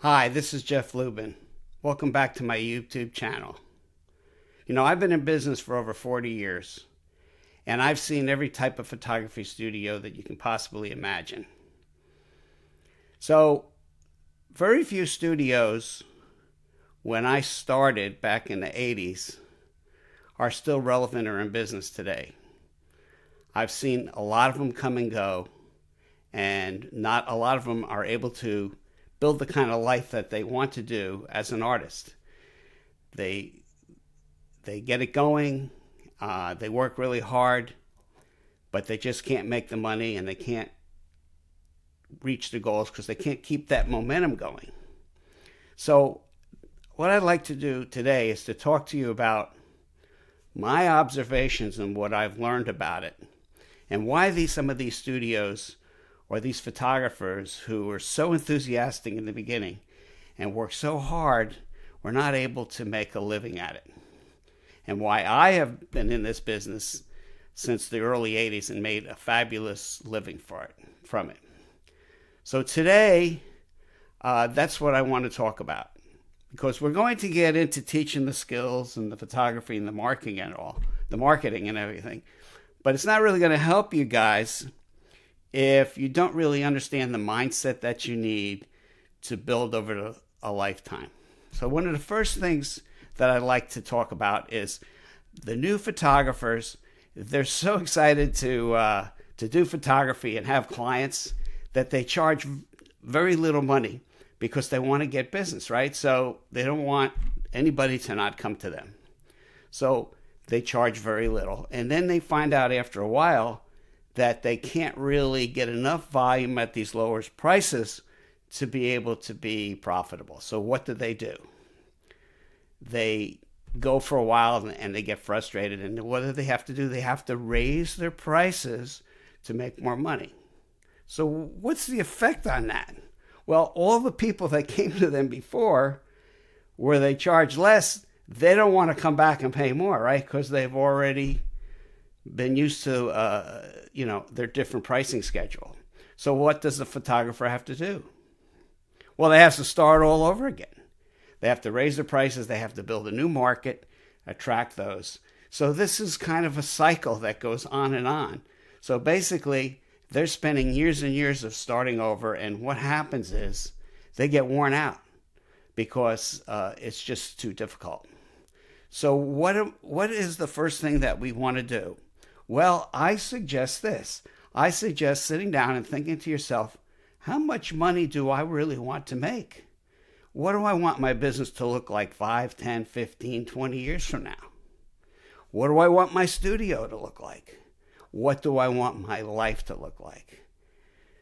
Hi, this is Jeff Lubin. Welcome back to my YouTube channel. I've been in business for over 40 years, and I've seen every type of photography studio that you can possibly imagine. So, very few studios, when I started back in the 80s, are still relevant or in business today. I've seen a lot of them come and go, and not a lot of them are able to build the kind of life that they want to do as an artist. They get it going, they work really hard, but they just can't make the money and they can't reach the goals because they can't keep that momentum going. So what I'd like to do today is to talk to you about my observations and what I've learned about it, and why some of these studios or these photographers who were so enthusiastic in the beginning and worked so hard were not able to make a living at it. And why I have been in this business since the early 80s and made a fabulous living from it. So today, that's what I want to talk about. Because we're going to get into teaching the skills and the photography and the marketing and everything. But it's not really going to help you guys if you don't really understand the mindset that you need to build over a lifetime. So one of the first things that I'd like to talk about is the new photographers. They're so excited to do photography and have clients that they charge very little money because they want to get business, right? So they don't want anybody to not come to them. So they charge very little. And then they find out after a while that they can't really get enough volume at these lower prices to be able to be profitable. So what do? They go for a while and they get frustrated. And what do they have to do? They have to raise their prices to make more money. So what's the effect on that? Well, all the people that came to them before, where they charge less, they don't want to come back and pay more, right? Because they've already been used to their different pricing schedule. So what does the photographer have to do? Well, they have to start all over again. They have to raise their prices. They have to build a new market, attract those. So this is kind of a cycle that goes on and on. So basically, they're spending years and years of starting over, and what happens is they get worn out because it's just too difficult. So what is the first thing that we want to do? Well, I suggest this. I suggest sitting down and thinking to yourself, how much money do I really want to make? What do I want my business to look like 5, 10, 15, 20 years from now? What do I want my studio to look like? What do I want my life to look like?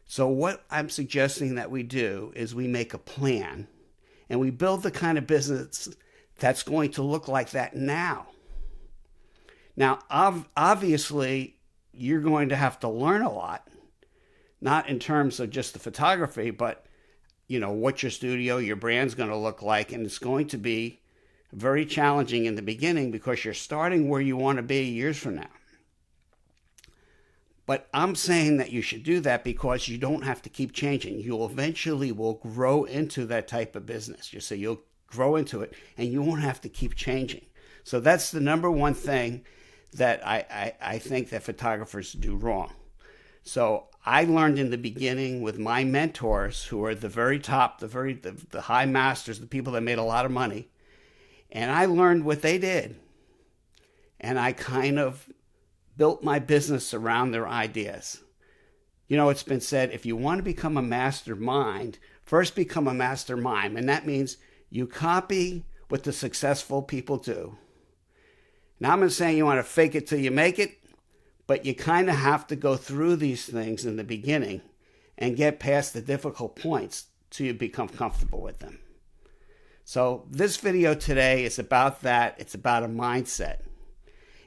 So what I'm suggesting that we do is we make a plan and we build the kind of business that's going to look like that now. Now, obviously, you're going to have to learn a lot, not in terms of just the photography, but, what your studio, your brand's going to look like. And it's going to be very challenging in the beginning because you're starting where you want to be years from now. But I'm saying that you should do that because you don't have to keep changing. You eventually will grow into that type of business. You'll grow into it and you won't have to keep changing. So that's the number one thing that I think that photographers do wrong. So I learned in the beginning with my mentors, who are the very top, the high masters, the people that made a lot of money, and I learned what they did. And I kind of built my business around their ideas. It's been said, if you want to become a mastermind, first become a mastermind. And that means you copy what the successful people do. Now, I'm not saying you want to fake it till you make it, but you kind of have to go through these things in the beginning and get past the difficult points till you become comfortable with them. So this video today is about that. It's about a mindset.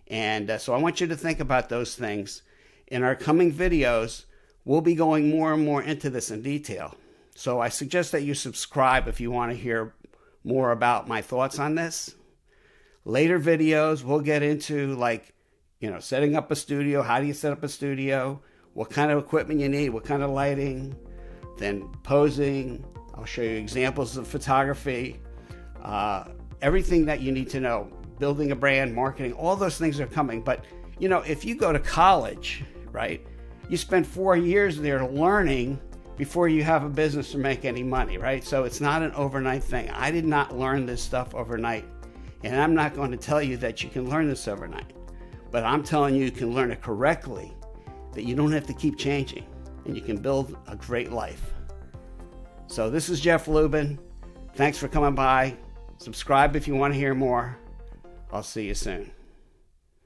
And so I want you to think about those things. In our coming videos, we'll be going more and more into this in detail. So I suggest that you subscribe if you want to hear more about my thoughts on this. Later videos, we'll get into setting up a studio. How do you set up a studio? What kind of equipment you need? What kind of lighting? Then posing, I'll show you examples of photography, everything that you need to know, building a brand, marketing, all those things are coming. But, if you go to college, right, you spend 4 years there learning before you have a business or make any money, right? So it's not an overnight thing. I did not learn this stuff overnight. And I'm not going to tell you that you can learn this overnight. But I'm telling you can learn it correctly, that you don't have to keep changing, and you can build a great life. So this is Jeff Lubin. Thanks for coming by. Subscribe if you want to hear more. I'll see you soon.